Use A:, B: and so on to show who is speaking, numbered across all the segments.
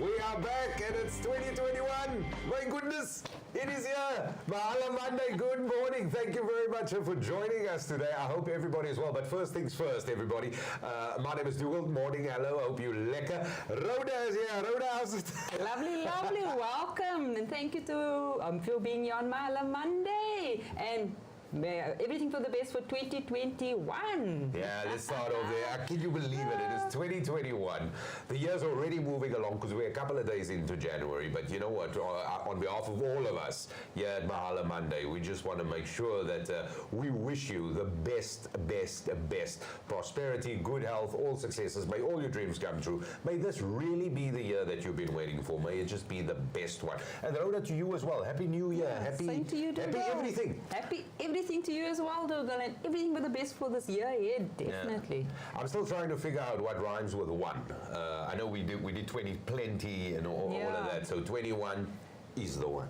A: We are back and it's 2021. My goodness, it is here. Mahala Monday, good morning. Thank you very much for joining us today. I hope everybody is well. But first things first, everybody. My name is Dougal. Morning, hello. Hope you lekker. Rhoda is here. Rhoda, how's it?
B: Lovely, lovely. Welcome. And thank you to for being here on Mahala Monday. And everything for the best for 2021.
A: Yeah, let's start off there. Can you believe it? It is 2021. The year's already moving along because we're a couple of days into January. But you know what? On behalf of all of us here at Mahala Monday, we just want to make sure that we wish you the best prosperity, good health, all successes. May all your dreams come true. May this really be the year that you've been waiting for. May it just be the best one. And Rhoda, to you as well. Happy New Year. Happy,
B: same to you,
A: happy everything.
B: Happy everything to you as well, Dougal, and everything for the best for this year. Yeah, definitely.
A: Yeah. I'm still trying to figure out what rhymes with one. I know we did 20 plenty and all of that. So 21 is the one.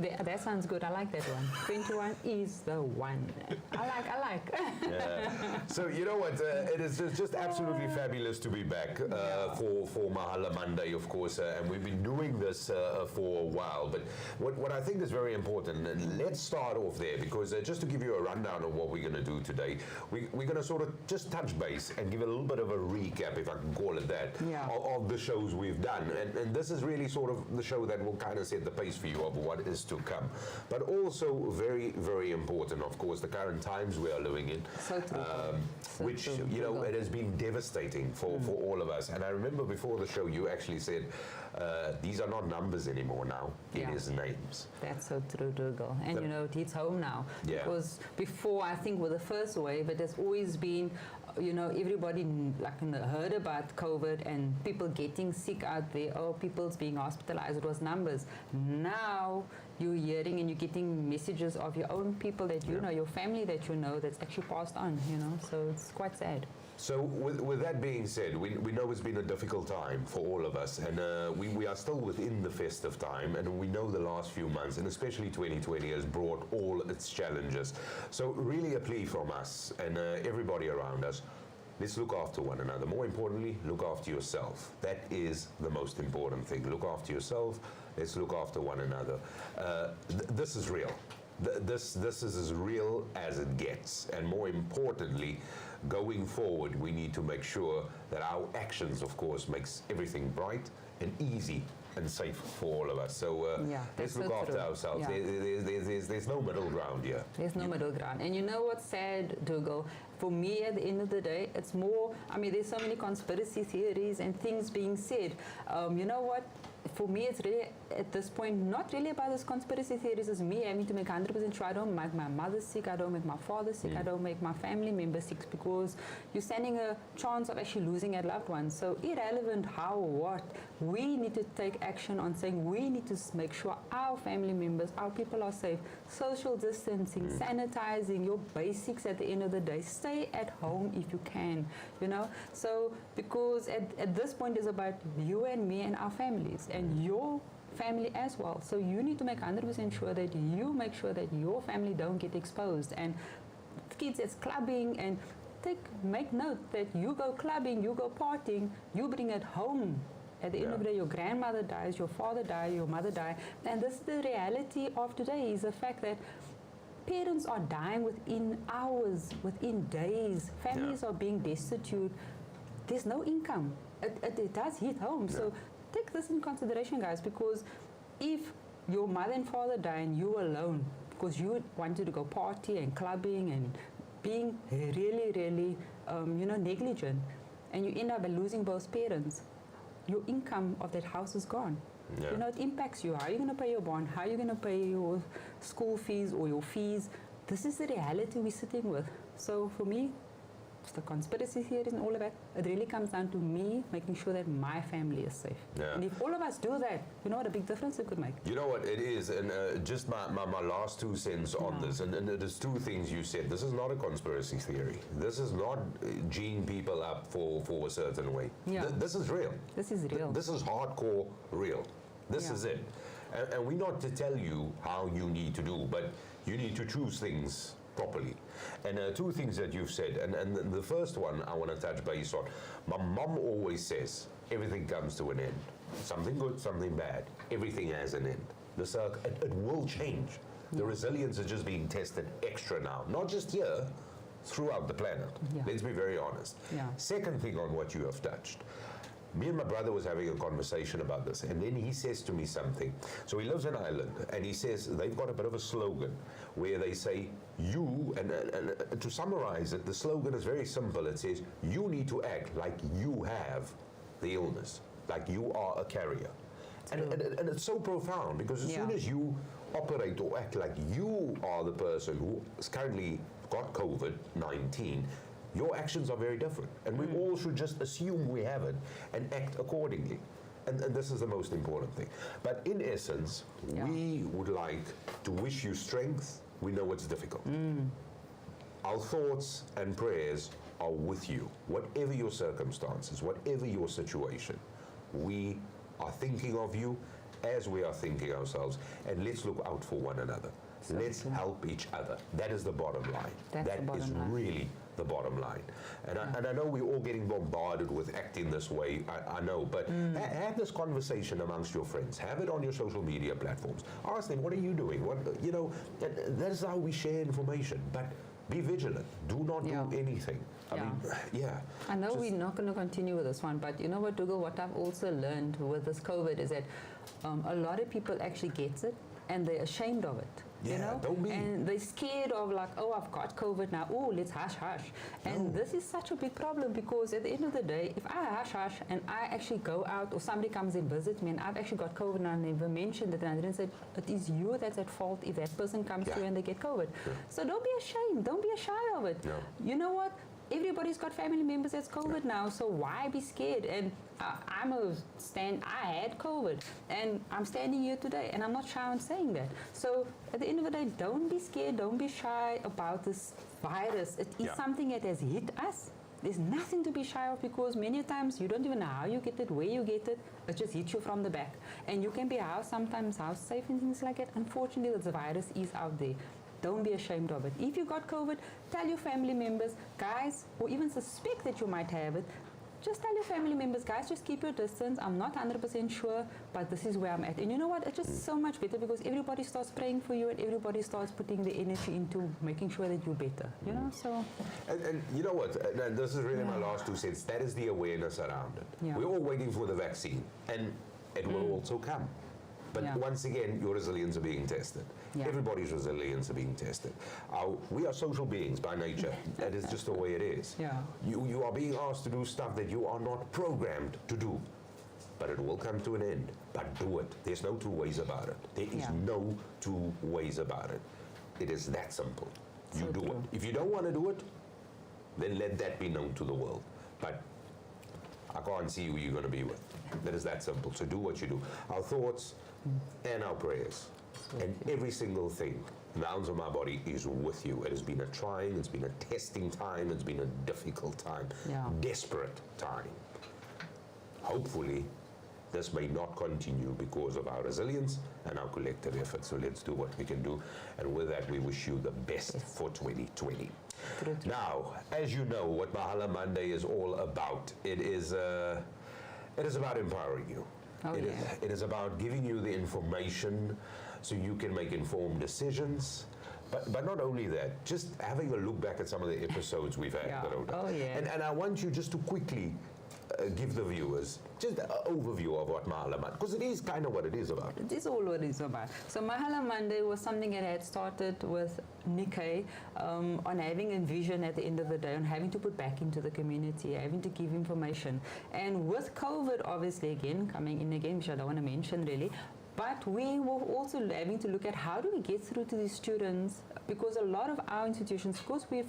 B: That sounds good. I like that one. 21 is the one. I like.
A: Yeah. So you know what? It is just absolutely fabulous to be back for Mahala Monday, of course, and we've been doing this for a while. But what I think is very important, and let's start off there, because just to give you a rundown of what we're going to do today, we're going to sort of just touch base and give a little bit of a recap, if I can call it that, of the shows we've done. And this is really sort of the show that will kind of set the pace for you of what is to come. But also very, very important, of course, the current times we are living in, which, you know, it has been devastating for all of us. And I remember before the show, you actually said, these are not numbers anymore now, it is names.
B: That's so true, Dougal. And you know, it hits home now.
A: Yeah.
B: Because before, I think with the first wave, it has always been, you know, everybody like heard about COVID and people getting sick out there, or people's being hospitalized. It was numbers. Now you're hearing and you're getting messages of your own people that you know, your family that you know, that's actually passed on, you know, so it's quite sad.
A: So with that being said, we know it's been a difficult time for all of us, and we are still within the festive time, and we know the last few months, and especially 2020, has brought all its challenges. So really a plea from us and everybody around us, let's look after one another. More importantly, look after yourself. That is the most important thing. Look after yourself. Let's look after one another. This is real. This is as real as it gets. And more importantly, going forward, we need to make sure that our actions, of course, makes everything bright and easy and safe for all of us. So let's look after ourselves. Yeah. There's no middle ground here.
B: There's no middle ground. And you know what's sad, Dougal? For me, at the end of the day, it's more, I mean, there's so many conspiracy theories and things being said. You know what? For me, it's really, at this point, not really about this conspiracy theories. It's me having to make 100% sure I don't make my mother sick, I don't make my father sick, I don't make my family members sick, because you're standing a chance of actually losing a loved one. So irrelevant how, what, we need to take action on saying we need to make sure our family members, our people are safe. Social distancing, sanitizing, your basics at the end of the day. Stay at home if you can, you know. So because at this point it's about you and me and our families, and your family as well. So you need to make 100% sure that you make sure that your family don't get exposed. And kids, it's clubbing, and make note that you go clubbing, you go partying, you bring it home. At the end of the day, your grandmother dies, your father dies, your mother dies. And this is the reality of today, is the fact that parents are dying within hours, within days. Families are being destitute. There's no income. It does hit home. So take this in consideration, guys, because if your mother and father die and you alone because you wanted to go party and clubbing and being really, really, you know, negligent, and you end up losing both parents, your income of that house is gone. You know, it impacts you. How are you going to pay your bond? How are you going to pay your school fees or your fees? This is the reality we're sitting with. So for me, the conspiracy theories and all of that, it really comes down to me making sure that my family is safe. And if all of us do that, you know what a big difference it could make.
A: You know what it is, and just my last 2 cents on this, and there's 2 things you said. This is not a conspiracy theory. This is not geeing people up for a certain way. This is real.
B: This is real.
A: This is hardcore real. This is it. And we're not to tell you how you need to do, but you need to choose things properly. And 2 things that you've said, and the first one I want to touch base on. My mom always says, everything comes to an end. something good, something bad. Everything has an end. It will change. The resilience is just being tested extra now, not just here, throughout the planet.
B: Yeah.
A: Let's be very honest.
B: Yeah.
A: Second thing on what you have touched. Me and my brother was having a conversation about this, and then he says to me something. So he lives in Ireland, and he says they've got a bit of a slogan where they say, and to summarize it, the slogan is very simple. It says, you need to act like you have the illness, like you are a carrier. And it's so profound, because as soon as you operate or act like you are the person who is currently got COVID-19, your actions are very different. And we all should just assume we have it and act accordingly. And this is the most important thing. But in essence, we would like to wish you strength. We know it's difficult. Our thoughts and prayers are with you. Whatever your circumstances, whatever your situation, we are thinking of you as we are thinking ourselves, and let's look out for one another. Let's help each other. That is the bottom line. That is really the bottom line. And I know we're all getting bombarded with acting this way, I know, but have this conversation amongst your friends. Have it on your social media platforms. Ask them, what are you doing? That is how we share information. But be vigilant. Do not do anything. I mean,
B: I know we're not going to continue with this one, but you know what, Dougal, what I've also learned with this COVID is that a lot of people actually get it and they're ashamed of it. You know?
A: Don't be.
B: And they're scared of like, oh, I've got COVID now. Oh, let's hush. And this is such a big problem, because at the end of the day, if I hush and I actually go out, or somebody comes and visits me and I've actually got COVID and I never mentioned it, and I didn't say, it is you that's at fault if that person comes to you and they get COVID. So don't be ashamed. Don't be shy of it. You know what? Everybody's got family members that's COVID now, so why be scared? And I had COVID, and I'm standing here today, and I'm not shy on saying that. So at the end of the day, don't be scared, don't be shy about this virus. It is something that has hit us. There's nothing to be shy of, because many times you don't even know how you get it, where you get it. It just hits you from the back. And you can be sometimes house safe and things like that. Unfortunately, the virus is out there. Don't be ashamed of it. If you got COVID, tell your family members, guys, or even suspect that you might have it. Just tell your family members, guys, just keep your distance. I'm not 100% sure, but this is where I'm at. And you know what? It's just so much better, because everybody starts praying for you and everybody starts putting the energy into making sure that you're better. You know, so.
A: And you know what? This is really my last 2 cents. That is the awareness around it. We're all waiting for the vaccine, and it will also come. But once again, your resilience are being tested. Everybody's resilience are being tested. We are social beings by nature. That is just the way it is. You are being asked to do stuff that you are not programmed to do. But it will come to an end. But do it. There's no two ways about it. There is no two ways about it. It is that simple. You do it. If you don't want to do it, then let that be known to the world. But I can't see who you're going to be with. That is that simple. So do what you do. Our thoughts and our prayers and every single thing in the ounce of my body is with you. It has been a trying, it's been a testing time, it's been a difficult time, desperate time. Hopefully, this may not continue because of our resilience and our collective effort. So let's do what we can do. And with that, we wish you the best for 2020. Now, as you know, what Mahala Monday is all about, it is about empowering you. It is about giving you the information so you can make informed decisions. But not only that, just having a look back at some of the episodes we've had. And I want you just to quickly give the viewers just an overview of what Mahala Monday, because it is kind of what it is about.
B: It is all what it is about. So Mahala Monday was something that had started with Nickay on having a vision at the end of the day, on having to put back into the community, having to give information. And with COVID, obviously, again, coming in again, which I don't want to mention really, but we were also having to look at how do we get through to these students, because a lot of our institutions, because we're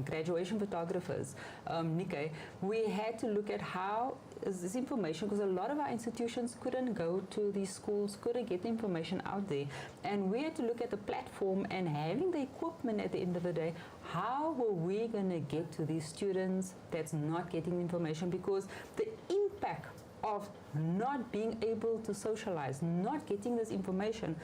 B: graduation photographers, Nickay, we had to look at how is this information, because a lot of our institutions couldn't go to these schools, couldn't get the information out there. And we had to look at the platform and having the equipment at the end of the day, how were we going to get to these students that's not getting the information, because the impact of not being able to socialize, not getting this information,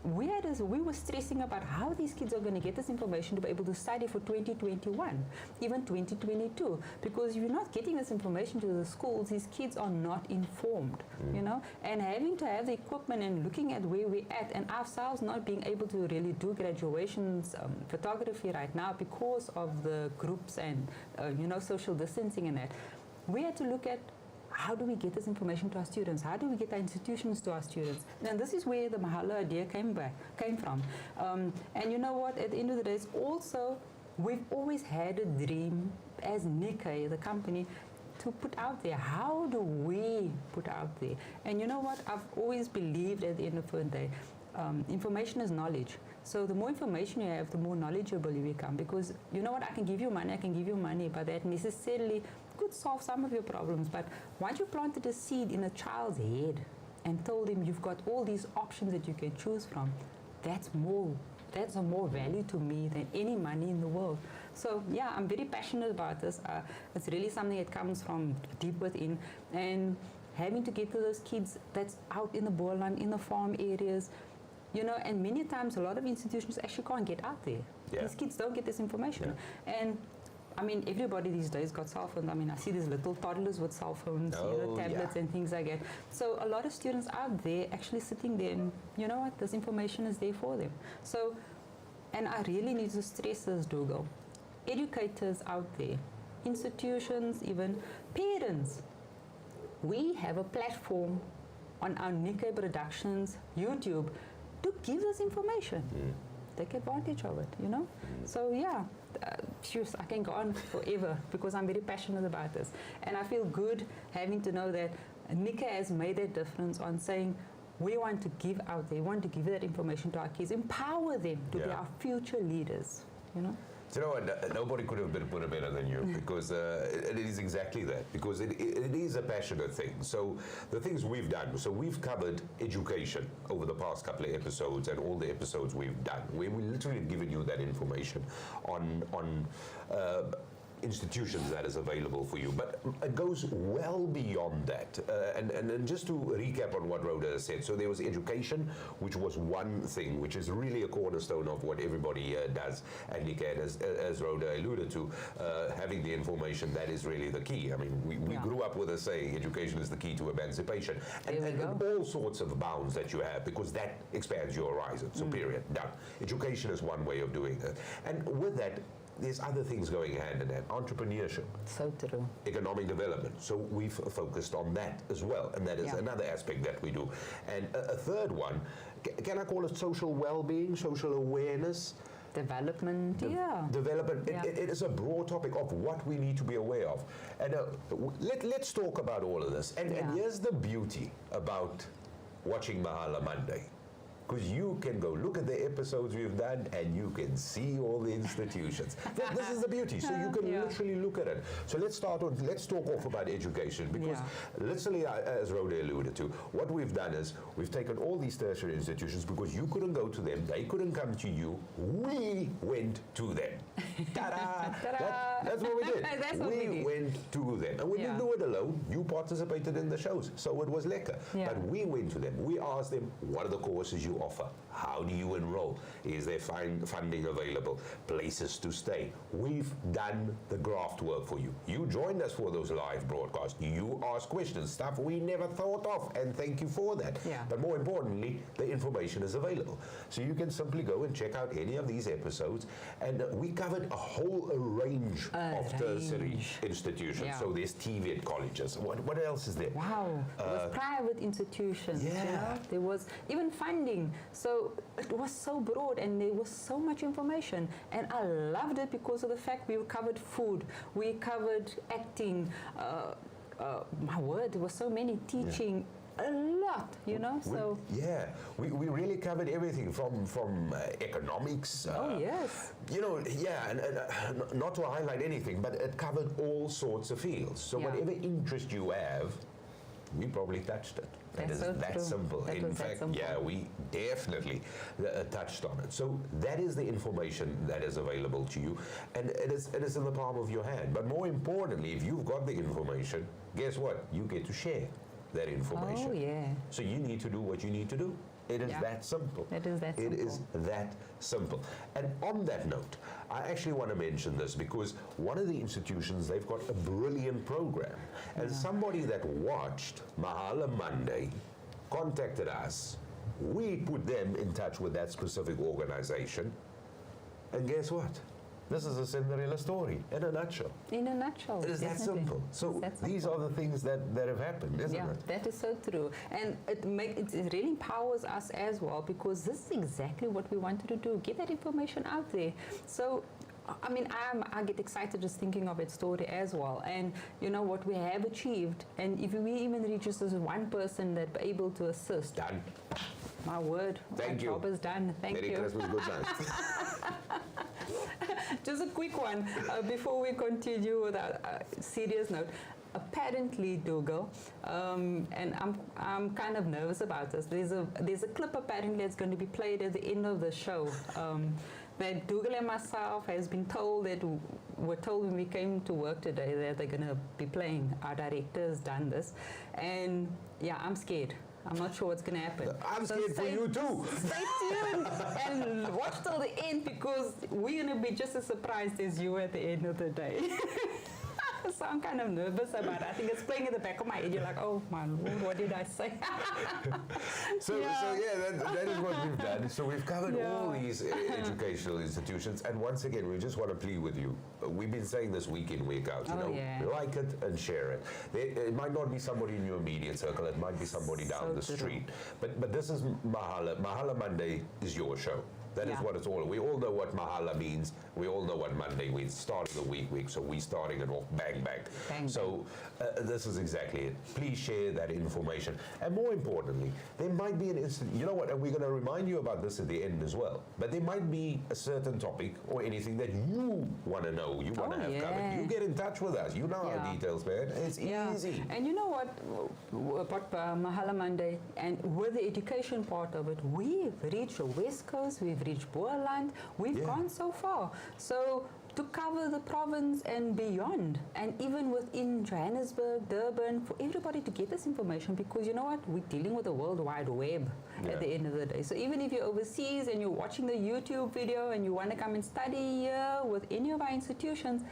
B: we were stressing about how these kids are going to get this information to be able to study for 2021, even 2022. Because if you're not getting this information to the schools, these kids are not informed, you know. And having to have the equipment and looking at where we're at, and ourselves not being able to really do graduations photography right now because of the groups and you know, social distancing and that. We had to look at, how do we get this information to our students? How do we get our institutions to our students? And this is where the Mahala idea came from. And you know what? At the end of the day, it's also, we've always had a dream as Nickay, the company, to put out there. How do we put out there? And you know what? I've always believed at the end of the day, information is knowledge. So the more information you have, the more knowledgeable you become. Because you know what? I can give you money, but that necessarily could solve some of your problems. But once you planted a seed in a child's head and told him you've got all these options that you can choose from, that's a more value to me than any money in the world. So yeah, I'm very passionate about this. It's really something that comes from deep within, and having to get to those kids that's out in the borderline, in the farm areas, you know, and many times a lot of institutions actually can't get out there.
A: Yeah.
B: These kids don't get this information. Yeah. And I mean, everybody these days got cell phones. I mean, I see these little toddlers with cell phones, you know, tablets and things like that. So a lot of students out there actually sitting there, and you know what, this information is there for them. So, and I really need to stress this, Dougal. Educators out there, institutions, even parents, we have a platform on our Nickay Productions YouTube to give this information. Take advantage of it, you know. So yeah, I can go on forever because I'm very passionate about this, and I feel good having to know that Nickay has made that difference on saying we want to give out there, we want to give that information to our kids, empower them to be our future leaders, you know.
A: You know what, nobody could have put it better than you, because it is exactly that, because it is a passionate thing. So the things we've done, so we've covered education over the past couple of episodes, and all the episodes we've done, where we literally given you that information on institutions that is available for you, but it goes well beyond that. And just to recap on what Rhoda has said, so there was education, which was one thing, which is really a cornerstone of what everybody does at Nickay, as Rhoda alluded to, having the information, that is really the key. I mean, we grew up with a saying, education is the key to emancipation, and all sorts of bounds that you have, because that expands your horizon. So period, done. Education is one way of doing it, and with that, there's other things going hand in hand. Entrepreneurship.
B: So true.
A: Economic development. So we've focused on that as well. And that is another aspect that we do. And a third one, can I call it social well-being, social awareness?
B: Development,
A: Development. It is a broad topic of what we need to be aware of. And let's talk about all of this. And here's the beauty about watching Mahala Monday. Because you can go look at the episodes we've done and you can see all the institutions. This is the beauty. So you can literally look at it. So let's talk off about education, because literally, as Rhoda alluded to, what we've done is we've taken all these tertiary institutions, because you couldn't go to them, they couldn't come to you, we went to them. Ta-da! That's what we did. We went to them. And we didn't do it alone. You participated in the shows, so it was lekker. But we went to them. We asked them, what are the courses you offer? How do you enroll? Is there funding available? Places to stay? We've done the graft work for you. You joined us for those live broadcasts. You asked questions, stuff we never thought of, and thank you for that. But more importantly, the information is available. So you can simply go and check out any of these episodes, and we covered a whole range of tertiary institutions. So there's TVET colleges. What else is there?
B: Wow. There was private institutions. You know? There was even funding. So it was so broad, and there was so much information, and I loved it because of the fact we covered food, we covered acting, my word, there was so many teaching, a lot, you know.
A: We really covered everything from economics. You know, and not to highlight anything, but it covered all sorts of fields. So whatever interest you have, we probably touched it. That is that simple. In fact, we definitely touched on it. So that is the information that is available to you, and it is in the palm of your hand. But more importantly, if you've got the information, guess what? You get to share that information. So you need to do what you need to do. It is
B: Yeah.
A: that simple.
B: It is that
A: It
B: simple.
A: is that simple. And on that note, I actually want to mention this because one of the institutions, they've got a brilliant program. And somebody that watched Mahala Monday contacted us. We put them in touch with that specific organization. And guess what? This is a Cinderella story in a nutshell.
B: In a nutshell.
A: It is that
B: definitely.
A: simple. So
B: It's that
A: these
B: simple.
A: are the things that have happened, isn't
B: Yeah,
A: it?
B: that is so true. And it really empowers us as well, because this is exactly what we wanted to do, get that information out there. So, I mean, I get excited just thinking of that story as well. And you know what we have achieved, and if we even reach just as one person that be able to assist,
A: Done.
B: my word,
A: Thank
B: my
A: you.
B: job is done. Thank
A: Merry
B: you.
A: Christmas, good night.
B: Just a quick one before we continue with our serious note. Apparently, Dougal, and I'm kind of nervous about this. There's a clip apparently that's going to be played at the end of the show. That Dougal and myself has been told that we're told when we came to work today that they're going to be playing. Our director has done this, and yeah, I'm scared. I'm not sure what's going to happen.
A: I'm
B: So
A: scared for you too.
B: Stay tuned and watch till the end, because we're going to be just as surprised as you at the end of the day. So I'm kind of nervous about it. I think it's playing in the back of my head. You're like, oh my Lord, what did I say?
A: So that is what we've done. So we've covered
B: Yeah.
A: all these educational institutions, and once again, we just want to plead with you. We've been saying this week in, week out. You
B: Oh,
A: know,
B: yeah.
A: like it and share it. It might not be somebody in your immediate circle. It might be somebody down
B: So
A: the
B: true.
A: street. But this is Mahala. Mahala Monday is your show. That is
B: Yeah.
A: what it's all. We all know what Mahala means. We all know what Monday means. Start of the week. So we starting it off bang bang.
B: Bang,
A: So this is exactly it. Please share that information. And more importantly, there might be an instant. You know what? And we're going to remind you about this at the end as well. But there might be a certain topic or anything that you want to know. You want to
B: Oh,
A: have
B: yeah.
A: covered. You get in touch with us. You know our
B: Yeah.
A: details, man. It's easy.
B: And you know what, about Mahala Monday, and with the education part of it, we've reached the West Coast, we've reached Boerland, we've
A: Yeah.
B: gone so far. So to cover the province and beyond, and even within Johannesburg, Durban, for everybody to get this information, because you know what, we're dealing with the World Wide Web
A: Yeah.
B: at the end of the day. So even if you're overseas and you're watching the YouTube video and you want to come and study here with any of our institutions,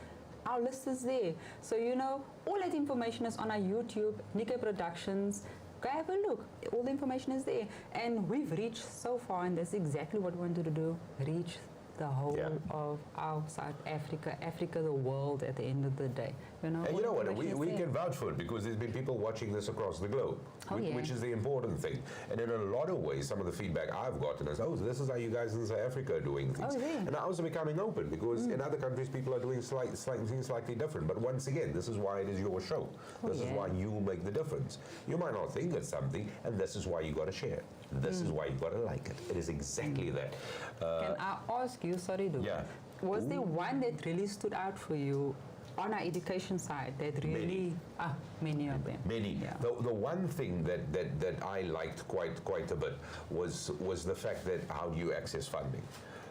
B: our list is there. So you know, all that information is on our YouTube, Nickay Productions. Go have a look. All the information is there. And we've reached so far, and that's exactly what we wanted to do, reach the whole
A: Yeah.
B: of our South Africa, the world at the end of the day. You know,
A: And
B: all
A: you know what?
B: information
A: We
B: is there.
A: can vouch for it because there's been people watching this across the globe,
B: Oh, yeah.
A: which is the important thing. And in a lot of ways, some of the feedback I've gotten is, oh, this is how you guys in South Africa are doing things.
B: Oh, yeah.
A: And I was becoming open because in other countries, people are doing things slightly different. But once again, this is why it is your show.
B: Oh,
A: This is
B: yeah.
A: why you make the difference. You might not think it's something, and this is why you got to share it. This is why you got to like it. It is exactly that.
B: Can I ask you, sorry, Duke,
A: Yeah.
B: was there one that really stood out for you on our education side that really, many of them?
A: Many.
B: Yeah.
A: The one thing that I liked quite a bit was the fact that how do you access funding.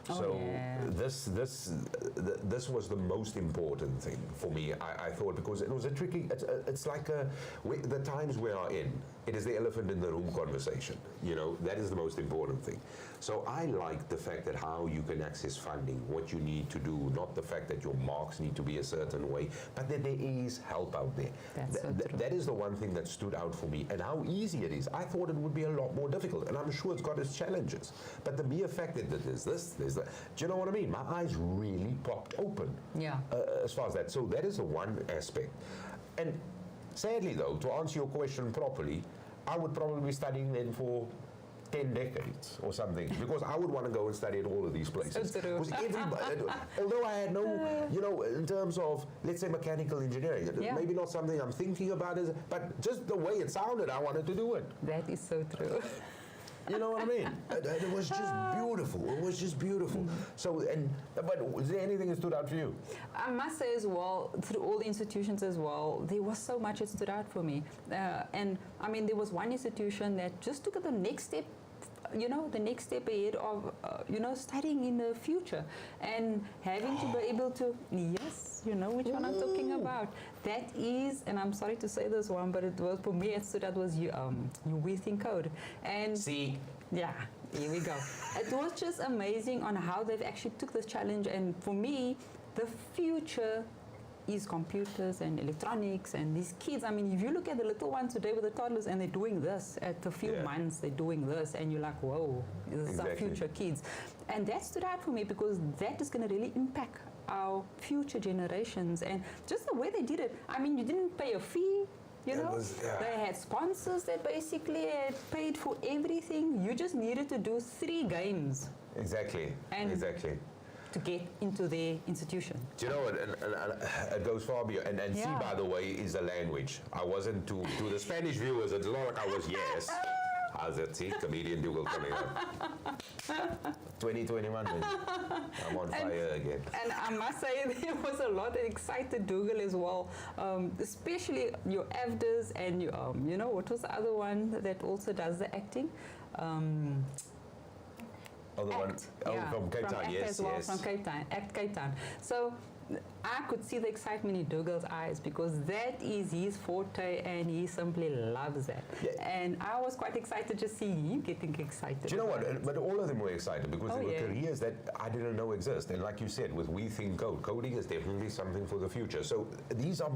B: Oh,
A: So
B: yeah.
A: this was the most important thing for me. I thought, because it was a tricky. It's like the times we are in. It is the elephant in the room conversation. You know, that is the most important thing. So I like the fact that how you can access funding, what you need to do, not the fact that your marks need to be a certain way, but that there is help out there.
B: That's so true.
A: That is the one thing that stood out for me, and how easy it is. I thought it would be a lot more difficult, and I'm sure it's got its challenges. But the mere fact that there's this, there's that, do you know what I mean? My eyes really popped open
B: Yeah.
A: as far as that. So that is the one aspect. And sadly, though, to answer your question properly, I would probably be studying then for 10 decades or something, because I would want to go and study at all of these places.
B: So true.
A: Because everybody, although I had no, you know, in terms of, let's say, mechanical engineering,
B: Yeah.
A: maybe not something I'm thinking about, but just the way it sounded, I wanted to do it.
B: That is so true.
A: You know what I mean? It was just beautiful. It was just beautiful. So, but was there anything that stood out for you?
B: I must say as well, through all the institutions as well, there was so much that stood out for me. And I mean, there was one institution that just took the next step, you know, the next step ahead of, you know, studying in the future and having to be able to, yes, you know which one I'm talking about. That is, and I'm sorry to say this one, but it was, for me, it stood out was you, We Think Code. And
A: See,
B: Yeah, here we go. It was just amazing on how they've actually took this challenge, and for me, the future is computers and electronics and these kids. I mean, if you look at the little ones today with the toddlers and they're doing this, at a few months they're doing this, and you're like, whoa, this is our future kids. And that stood out for me because that is going to really impact our future generations, and just the way they did it. I mean, you didn't pay a fee. You know, they had sponsors that basically had paid for everything. You just needed to do 3 games.
A: Exactly. Exactly.
B: To get into their institution.
A: Do you know what? And it goes far beyond. And C, by the way, is a language. I wasn't to the Spanish viewers. It's not like I was yes. How's that? See, comedian Dougal coming up. 2021. I'm on fire again.
B: And I must say, there was a lot that excited Dougal as well, especially your AVDAs and your, you know, what was the other one that also does the acting?
A: From Cape Town, yes,
B: as well, from Cape Town, Act Cape Town. So I could see the excitement in Dougal's eyes because that is his forte and he simply loves that. Yeah. And I was quite excited to see you getting excited.
A: Do you know what? But all of them were excited because there were careers that I didn't know exist. And like you said, with We Think Code, coding is definitely something for the future. So these are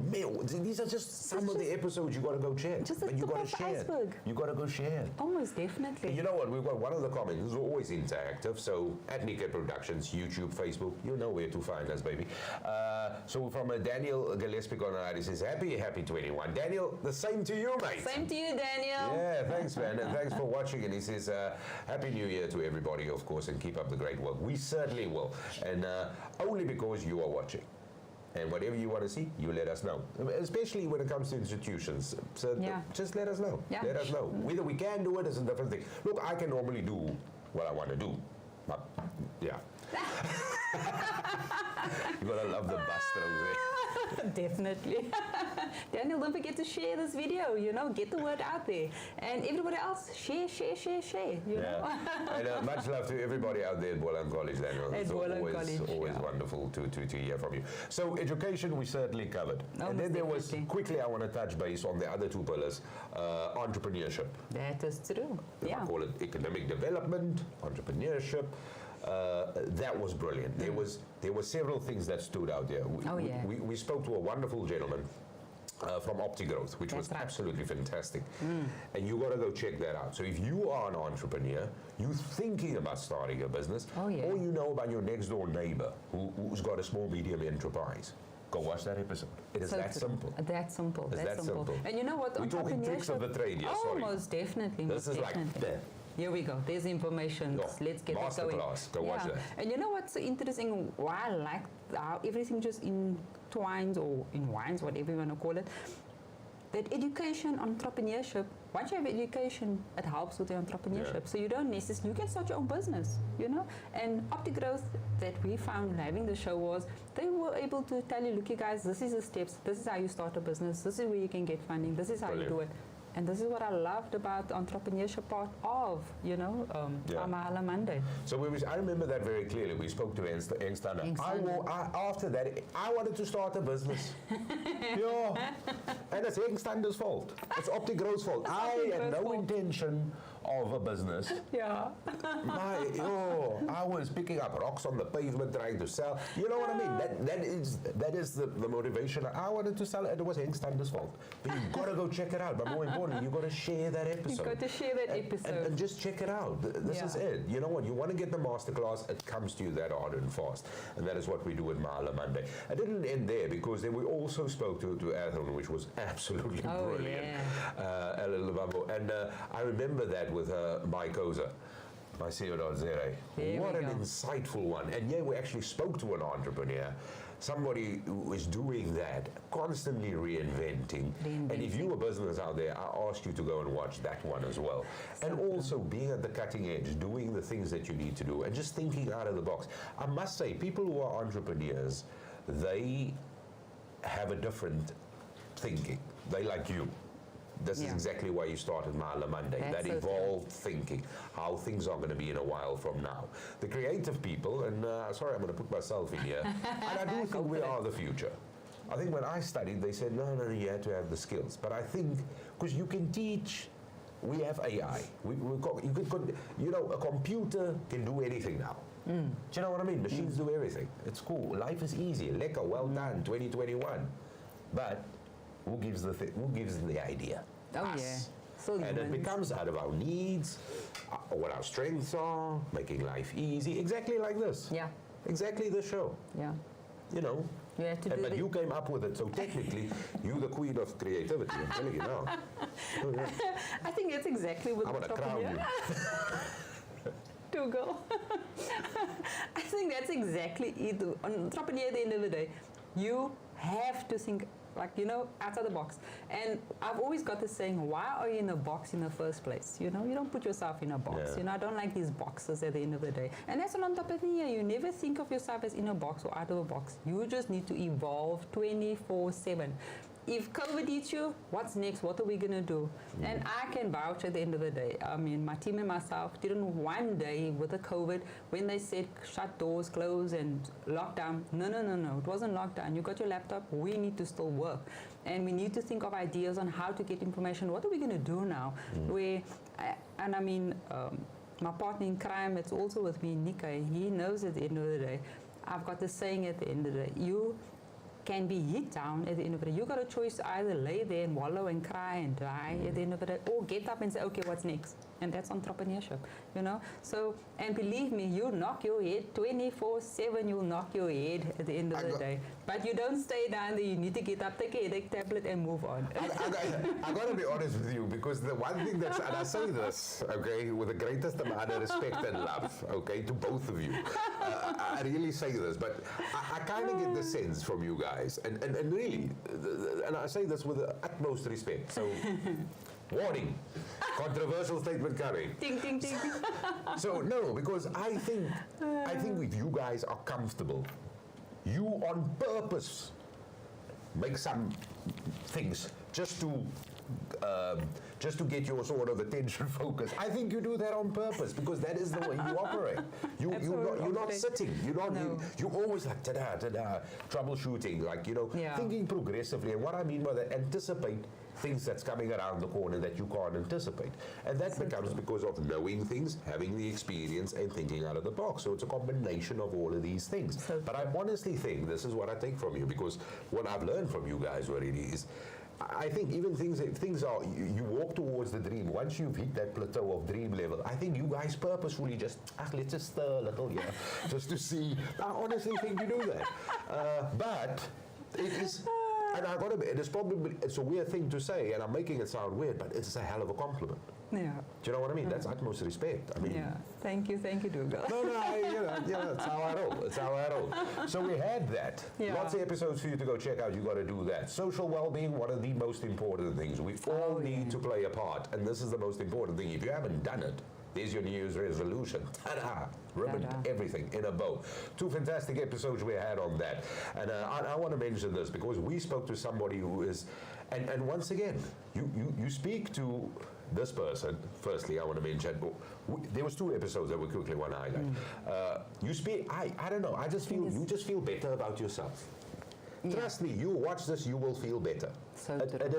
A: just some of the episodes you got to go check.
B: Just the tip of the iceberg.
A: You got to go share.
B: Almost definitely.
A: And you know what? We've got one of the comments who's always interactive. So at Nickay Productions, YouTube, Facebook, you know where to find us, baby. So from Daniel Gillespie he says, happy 21. Daniel, the same to you, mate.
B: Same to you, Daniel.
A: Yeah, thanks, man. And thanks for watching. And he says, happy New Year to everybody, of course, and keep up the great work. We certainly will. And only because you are watching. And whatever you want to see, you let us know. Especially when it comes to institutions. So just let us know. Yeah. Let us know. Whether we can do it is a different thing. Look, I can normally do what I want to do. But, yeah. You gotta love the buster over there.
B: Definitely. Daniel, don't forget to share this video, you know, get the word out there. And everybody else, share, you know.
A: And much love to everybody out there at Boland College, Daniel. It's always wonderful to hear from you. So education, we certainly covered. And then there was, quickly I want to touch base on the other 2 pillars, entrepreneurship.
B: That is true.
A: I call it economic development, entrepreneurship. That was brilliant. There were several things that stood out there. We spoke to a wonderful gentleman from OptiGrowth, which was absolutely fantastic. And you got to go check that out. So if you are an entrepreneur, you're thinking about starting a business, or you know about your next door neighbor who's got a small medium enterprise, go watch that episode. It is that simple.
B: That simple.
A: That simple.
B: And you know what?
A: We're talking tricks of the trade here.
B: Most definitely.
A: This is like that.
B: Here we go. There's information. Let's get that going.
A: Masterclass. Go watch that.
B: And you know what's so interesting? Why I like how everything just entwines or entwines, whatever you want to call it. That education, entrepreneurship. Once you have education, it helps with the entrepreneurship. So you don't necessarily, you can start your own business, you know. And OptiGrowth that we found having the show was they were able to tell you, look, you guys, this is the steps. This is how you start a business. This is where you can get funding. This is how you do it. And this is what I loved about the entrepreneurship part of, you know, Mahala Monday.
A: So I remember that very clearly. We spoke to Engstana. After that, I wanted to start a business. And it's Engstander's fault. It's OptiGrowth's fault. I had no intention of a business. I was picking up rocks on the pavement trying to sell. You know what I mean? That is the motivation. I wanted to sell it. It was Engstander's fault. But you've got to go check it out. But more importantly, you've got to share that episode.
B: You've got to share that episode.
A: And just check it out. This is it. You know what? You want to get the masterclass, it comes to you that hard and fast. And that is what we do at Mahala Monday. I didn't end there because then we also spoke to Athon, which was absolutely brilliant. And I remember that with Mike Oza, my CEO.Zere. What an insightful one. And we actually spoke to an entrepreneur, somebody who is doing that, constantly reinventing. And if you're a business out there, I ask you to go and watch that one as well. And also being at the cutting edge, doing the things that you need to do, and just thinking out of the box. I must say, people who are entrepreneurs, they have a different thinking. They like you. This is exactly why you started Mahala Monday. That evolved thinking, how things are going to be in a while from now. The creative people, and sorry, I'm going to put myself in here, and I do think we are the future. I think when I studied, they said, no, you had to have the skills. But I think, because you can teach we have AI. We've got, a computer can do anything now. Do you know what I mean? Machines do everything. It's cool. Life is easy. Lekker, well done, 2021. But who gives the idea?
B: Oh,
A: Us.
B: yeah. So
A: And it becomes out of our needs, what our strengths are, making life easy, exactly like this.
B: Yeah.
A: Exactly this show.
B: Yeah.
A: You know.
B: You have to do
A: But
B: the-
A: you came up with it, so technically, you're the queen of creativity. I'm telling you now. Oh, yeah.
B: I think that's exactly what
A: I'm
B: the
A: gonna crown you.
B: To go. I think that's exactly it. On top of the, at the end of the day, you have to think outside the box. And I've always got this saying, why are you in a box in the first place? You don't put yourself in a box.
A: Yeah.
B: I don't like these boxes at the end of the day. And that's an entrepreneur. You never think of yourself as in a box or out of a box. You just need to evolve 24/7. If COVID hits you, what's next? What are we going to do? And I can vouch at the end of the day. I mean, my team and myself didn't one day with the COVID, when they said shut doors, close, and lockdown. No. It wasn't lockdown. You got your laptop. We need to still work. And we need to think of ideas on how to get information. What are we going to do now? My partner in crime, it's also with me, Nickay. He knows at the end of the day, I've got this saying at the end of the day, you can be hit down at the end of the day. You got a choice to either lay there and wallow and cry and die at the end of the day, or get up and say, okay, what's next? And that's entrepreneurship, So, and believe me, you'll knock your head 24/7. You'll knock your head at the end of the day. But you don't stay down there. You need to get up, take a headache tablet, and move on.
A: I got to be honest with you, because the one thing and I say this, okay, with the greatest amount of respect and love, okay, to both of you. I really say this, but I kind of get the sense from you guys, and really, and I say this with the utmost respect. So, warning, controversial statement coming.
B: Ding, ding, ding.
A: So no, because I think if you guys are comfortable, you on purpose make some things just to get your sort of attention focus. I think you do that on purpose, because that is the way you operate. You're not sitting. You're always like ta-da, troubleshooting, thinking progressively. And what I mean by that, anticipate things that's coming around the corner that you can't anticipate. And that becomes because of knowing things, having the experience, and thinking out of the box. So it's a combination of all of these things. But I honestly think this is what I take from you, because what I've learned from you guys already is, I think even things are, you walk towards the dream. Once you've hit that plateau of dream level, I think you guys purposefully just, let's just stir a little here, just to see. I honestly think you do that. But it is, and I gotta be, it's probably, it's a weird thing to say, and I'm making it sound weird, but it's a hell of a compliment.
B: Yeah.
A: Do you know what I mean? That's utmost respect. I mean.
B: Yeah. Thank you, Dougal.
A: No, it's how I roll. It's how I roll. So we had that.
B: Yeah.
A: Lots of episodes for you to go check out. You got to do that. Social well-being, one of the most important things. We all need to play a part, and this is the most important thing. If you haven't done it, there's your New Year's resolution. Ta-da! Ribbon, everything in a bow. 2 fantastic episodes we had on that. And I want to mention this because we spoke to somebody who is, and once again, you speak to this person. Firstly, I want to mention, there was 2 episodes that we quickly want to highlight. You speak, I don't know, I just feel, you just feel better about yourself. Yeah. Trust me, you watch this, you will feel better.
B: So
A: it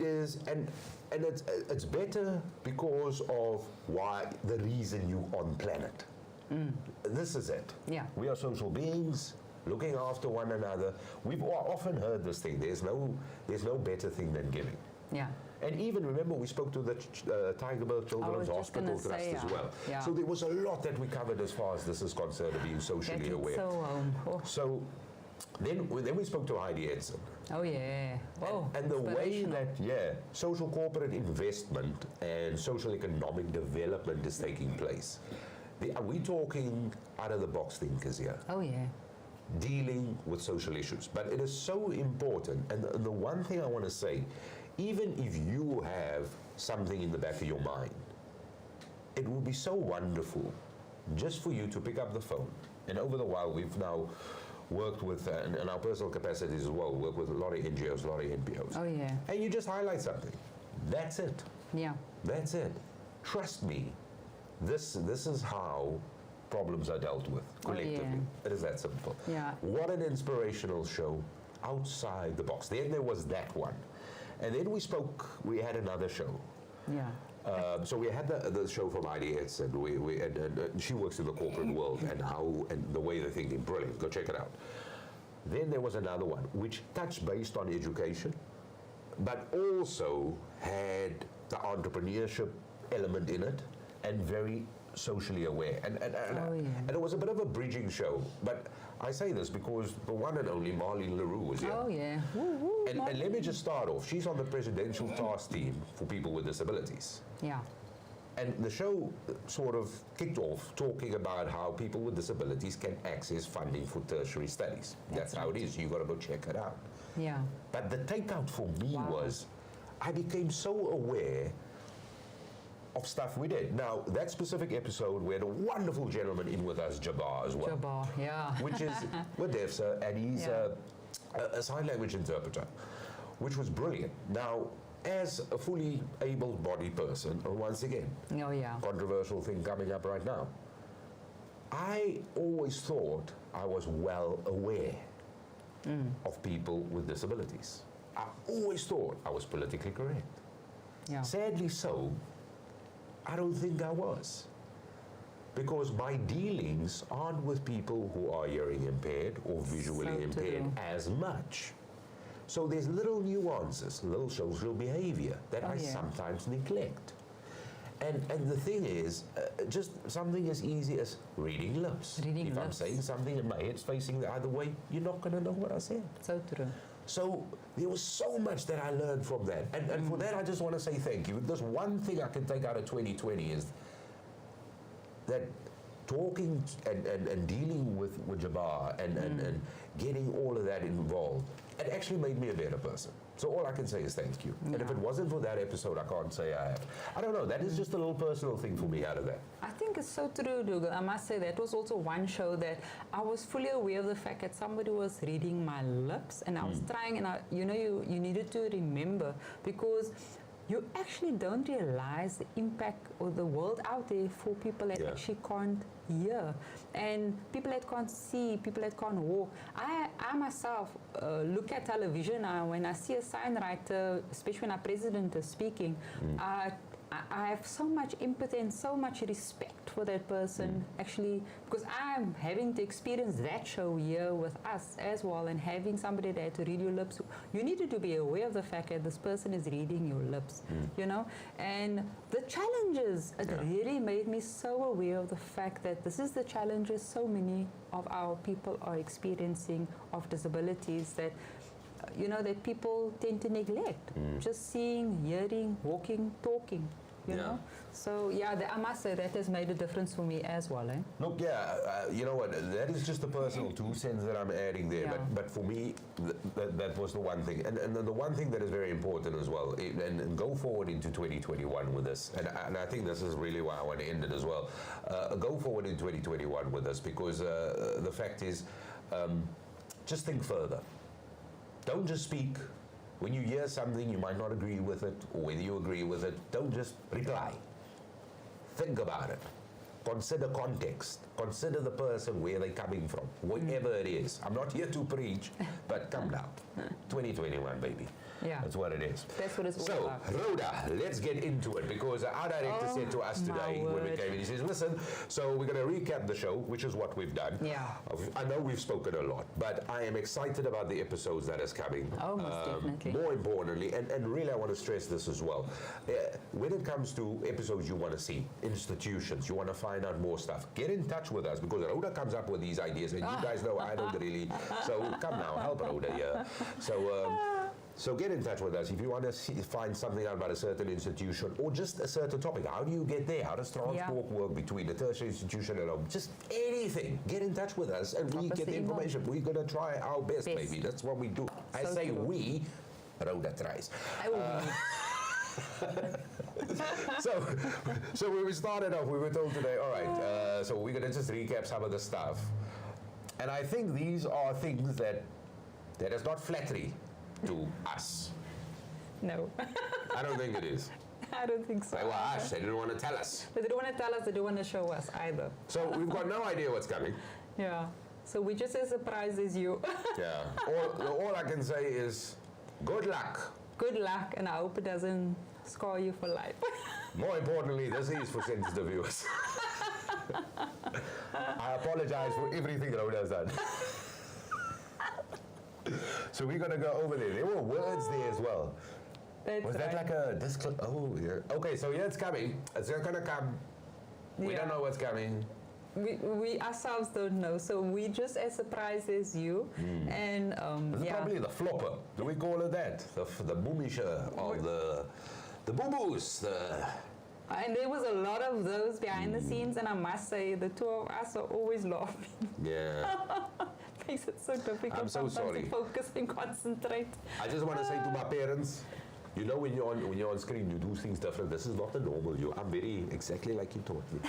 A: is, and it's better because of the reason you on planet. This is it.
B: Yeah.
A: We are social beings, looking after one another. We've often heard this thing. There's no better thing than giving.
B: Yeah.
A: And even remember, we spoke to the Tigerberg Children's Hospital Trust as well.
B: Yeah.
A: So there was a lot that we covered as far as this is concerned, of being socially aware. So then we spoke to Heidi Edson.
B: Oh yeah. Whoa.
A: And the way that social corporate investment and social economic development is taking place. Are we talking out of the box thinkers here?
B: Oh yeah.
A: Dealing with social issues, but it is so important. And the one thing I want to say, even if you have something in the back of your mind, it would be so wonderful just for you to pick up the phone. And over the while, we've now worked with, in our personal capacities as well, work with a lot of NGOs, a lot of NPOs.
B: Oh yeah.
A: And you just highlight something. That's it.
B: Yeah.
A: That's it. Trust me, this is how problems are dealt with collectively.
B: Oh, yeah.
A: It is that simple.
B: Yeah.
A: What an inspirational show, outside the box. Then there was that one. And then we had another show.
B: Yeah.
A: So we had the show from IDS, and she works in the corporate world, and the way they're thinking, brilliant. Go check it out. Then there was another one which touched based on education, but also had the entrepreneurship element in it, and very socially aware. And it was a bit of a bridging show. But I say this because the one and only Marlene LaRue was here.
B: Oh, yeah. Woo, woo,
A: and let me just start off. She's on the presidential task team for people with disabilities.
B: Yeah.
A: And the show sort of kicked off talking about how people with disabilities can access funding for tertiary studies. That's how it is. You got to go check it out.
B: Yeah.
A: But the takeout for me was, I became so aware of stuff we did. Now, that specific episode, we had a wonderful gentleman in with us, Jabbar, as well.
B: Jabbar, yeah.
A: Which is, we're deaf, sir, and he's a sign language interpreter, which was brilliant. Now, as a fully able-bodied person, once again, controversial thing coming up right now, I always thought I was well aware of people with disabilities. I always thought I was politically correct.
B: Yeah.
A: Sadly so, I don't think I was. Because my dealings aren't with people who are hearing impaired or visually impaired as much. So there's little nuances, little social behavior that I sometimes neglect. And the thing is, just something as easy as reading lips. If I'm saying something and my head's facing the other way, you're not going to know what I said.
B: So true.
A: So there was so much that I learned from that. And for that, I just want to say thank you. There's one thing I can take out of 2020 is that talking and dealing with Jabbar and getting all of that involved, it actually made me a better person. So all I can say is thank you. And if it wasn't for that episode, I can't say I have. I don't know, that is just a little personal thing for me out of that.
B: I think it's so true, Dougal. I must say that was also one show that I was fully aware of the fact that somebody was reading my lips, and I was trying, and you needed to remember, because you actually don't realize the impact of the world out there for people that actually can't hear, and people that can't see, people that can't walk. I myself look at television now. When I see a sign writer, especially when our president is speaking, I have so much empathy and so much respect for that person, actually, because I'm having to experience that show here with us as well, and having somebody there to read your lips. You needed to be aware of the fact that this person is reading your lips, and the challenges, it really made me so aware of the fact that this is the challenges so many of our people are experiencing of disabilities that that people tend to neglect. Just seeing, hearing, walking, talking, you know. So, I must say that has made a difference for me as well.
A: Look, you know what, that is just a personal 2 cents that I'm adding there. But for me, that was the one thing. And the one thing that is very important as well, and go forward into 2021 with this, and I think this is really why I want to end it as well. Go forward in 2021 with us, because the fact is, just think further. Don't just speak. When you hear something, you might not agree with it, or whether you agree with it, don't just reply. Think about it. Consider context. Consider the person, where they're coming from, whatever it is. I'm not here to preach, but come down. 2021, baby.
B: Yeah.
A: That's what it is.
B: That's what it's all about.
A: So, Rhoda, let's get into it, because our director said to us today when we came in, he says, listen, so we're going to recap the show, which is what we've done.
B: Yeah.
A: I know we've spoken a lot, but I am excited about the episodes that is coming.
B: Oh, most definitely.
A: More importantly, and really I want to stress this as well, when it comes to episodes you want to see, institutions, you want to find out more stuff, get in touch with us, because Rhoda comes up with these ideas, and you guys know I don't really, so come now, help Rhoda here. So get in touch with us if you want to find something out about a certain institution or just a certain topic. How do you get there? How does transport work between a tertiary institution and just anything? Get in touch with us and we get the information. We're going to try our best, baby. That's what we do. I say we, Rhoda tries. So when we started off, we were told today, all right, so we're going to just recap some of the stuff. And I think these are things that is not flattery to us.
B: No.
A: I don't think it is.
B: I don't think so.
A: Well, Ash, they didn't want to tell us.
B: They don't want to tell us, they don't want to show us either.
A: So we've got no idea what's coming.
B: Yeah. So we're just as surprised as you.
A: Yeah. All I can say is good luck.
B: Good luck, and I hope it doesn't scar you for life.
A: More importantly, this is for sensitive viewers. I apologize for everything Rhoda has done. So we're going to go over there. There were words there as well.
B: That's
A: Was that
B: right.
A: like a Oh, yeah. Okay, so yeah, it's coming. It's going to come. We don't know what's coming.
B: We ourselves don't know, so we just as surprised as you. And
A: This is probably the flopper. Do we call it that? The boomisher of the boo-boos.
B: And there was a lot of those behind the scenes, and I must say, the two of us are always laughing.
A: Yeah.
B: Makes it so difficult
A: I'm so
B: sometimes
A: sorry.
B: to focus and concentrate.
A: I just want to say to my parents, you know, when you're on screen, you do things different. This is not the normal you. I'm very exactly like you taught me.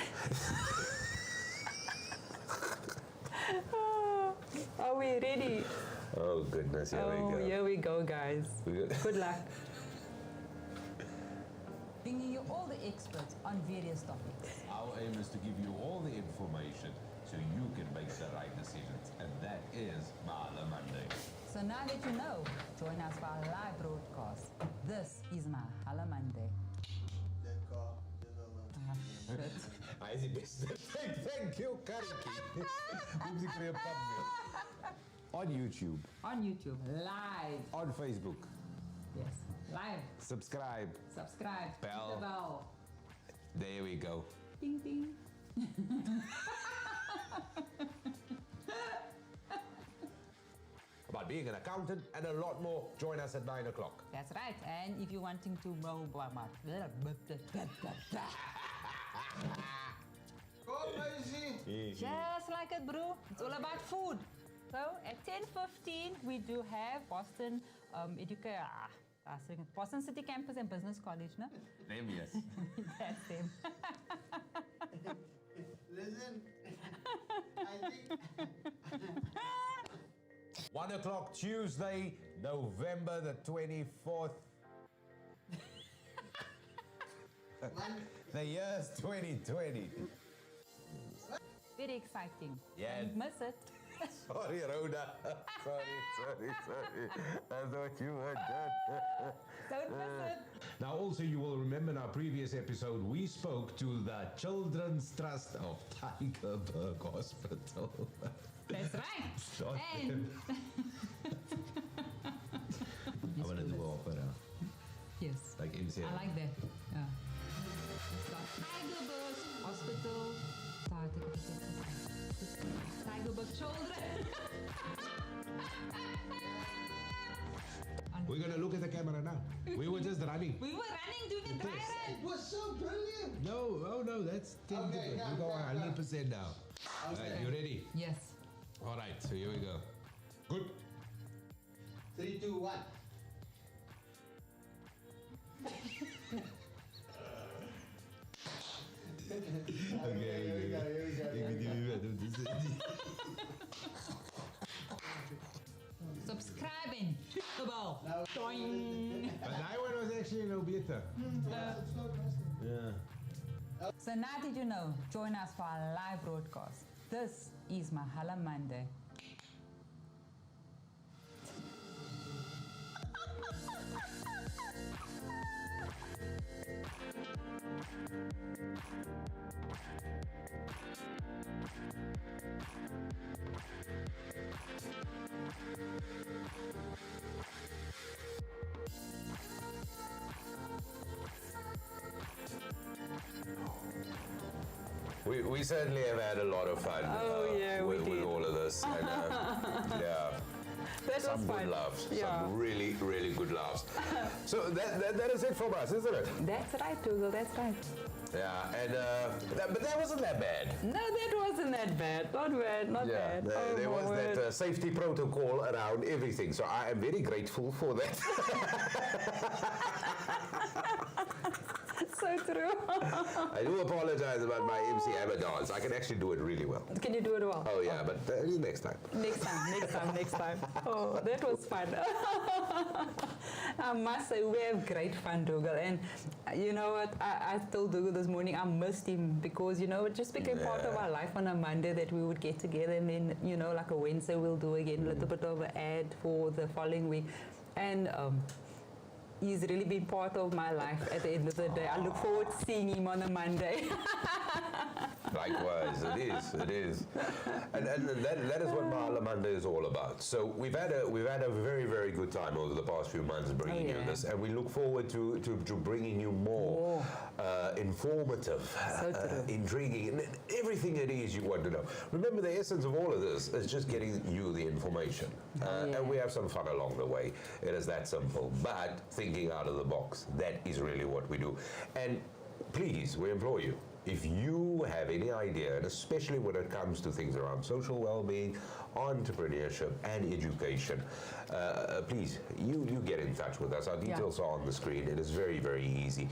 B: Are we ready?
A: Oh goodness, here we go.
B: Here we go, guys. Good luck.
C: Bringing you all the experts on various topics.
A: Our aim is to give you all the information so you can make the right decisions, and that is Mahala Monday.
C: So now that you know, join us for our live broadcast. This is Mahala Monday.
A: Hij is die beste. Thank you, Kariki. On YouTube,
C: On YouTube, live.
A: on Facebook,
C: Yes, live.
A: subscribe.
C: Subscribe.
A: Bell.
C: Hit the bell.
A: There we go.
C: Ding ding.
A: About being an accountant and a lot more, join us at 9 o'clock.
C: That's right. And if you're wanting to know about just like it, bro. It's all about food. So at 10:15 we do have Boston Boston City Campus and Business College, no?
A: Them, yes.
C: That's them.
D: Listen, I think
A: 1 o'clock Tuesday, November the 24th. The year's 2020.
C: Very exciting.
A: Yeah.
C: Don't miss it.
A: Sorry, Rhoda. Sorry. I thought you were done.
C: Don't miss it.
A: Now, also, you will remember in our previous episode, we spoke to the Children's Trust of Tygerberg Hospital.
C: That's right.
A: Sorry.
C: And
A: I want to do an opera,
C: yes,
A: like MCM.
C: I like that. Yeah. Tygerberg Hospital. Tygerberg Children.
A: We're going to look at the camera now. We were just running.
C: We were running doing a dry run.
D: it was so brilliant.
A: No, oh no, that's 10
D: Okay,
A: different.
D: now,
A: You go
D: now,
A: 100% now.
D: Okay.
A: You ready?
C: Yes.
A: All right, so here we go. Good.
D: 3, 2, 1. Okay, here we go.
C: Subscribe and hit the bell. Doing.
A: But that one was actually a little better. Yeah.
C: So now that you know, join us for our live broadcast. This is Mahala Monday.
A: We certainly have had a lot of fun
B: we
A: with
B: did.
A: all of this. And, yeah,
B: That
A: some
B: was
A: good
B: fun.
A: laughs.
B: Yeah.
A: Some really, really good laughs. So that is it from us, isn't it?
B: That's right, Dougal, that's right.
A: Yeah, and but that wasn't that bad.
B: No, that wasn't that bad. Not bad, not bad.
A: There was
B: word.
A: that safety protocol around everything. So I am very grateful for that.
B: So true.
A: I do apologize about my MC Hammer dance. I can actually do it really well.
B: Can you do it well?
A: Oh yeah, but next time.
B: Next time. Oh, that was fun. I must say, we have great fun, Dougal. And you know what? I told Dougal this morning I missed him because, you know, it just became part of our life on a Monday that we would get together and then, you know, like a Wednesday we'll do again a little bit of an ad for the following week. And he's really been part of my life at the end of the day. I look forward to seeing him on a Monday.
A: Likewise, it is. And that is what Mahala Monday is all about. So we've had a very, very good time over the past few months bringing you this, and we look forward to bringing you more informative, intriguing, and everything it is you want to know. Remember, the essence of all of this is just getting you the information, and we have some fun along the way. It is that simple, but thinking out of the box, that is really what we do. And please, we implore you, if you have any idea, and especially when it comes to things around social well-being, entrepreneurship, and education, please, you get in touch with us. Our details are on the screen. It is very, very easy.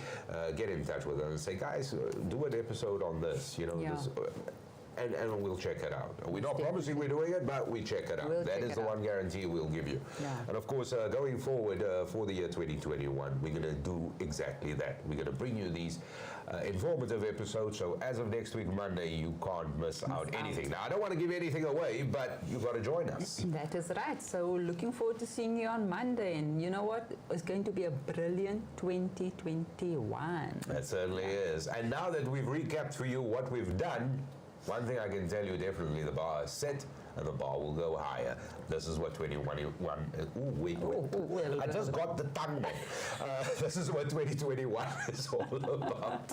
A: Get in touch with us and say, guys, do an episode on this, this, and we'll check it out. We're not promising we're doing it, but we check it out. That is the one guarantee we'll give you. And of course, going forward for the year 2021, we're going to do exactly that. We're going to bring you these informative episodes. So as of next week, Monday, you can't miss out anything. Now, I don't want to give anything away, but you've got to join us.
B: That is right. So looking forward to seeing you on Monday. And you know what? It's going to be a brilliant 2021.
A: That certainly is. And now that we've recapped for you what we've done, one thing I can tell you definitely, the bar is set and the bar will go higher. This is what 2021 is. I just got the tongue back. This is what 2021 is all about.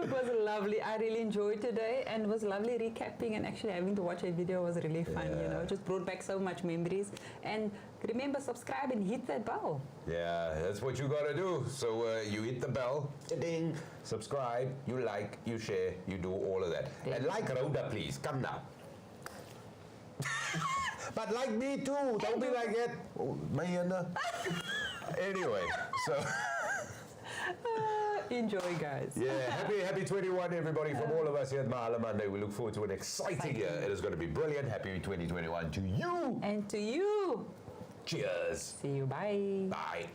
B: It was lovely. I really enjoyed today, and it was lovely recapping, and actually having to watch a video was really fun. It just brought back so much memories. And remember, subscribe and hit that bell.
A: Yeah, that's what you got to do. So you hit the bell, ding, subscribe, you like, you share, you do all of that. And like Rhoda, please, come now. But like me too, don't be like that. Oh, anyway, so...
B: Enjoy, guys.
A: Yeah, happy 21, everybody, from all of us here at Mahala Monday. We look forward to an exciting year. It is going to be brilliant. Happy 2021 to you.
B: And to you.
A: Cheers.
B: See you. Bye.
A: Bye.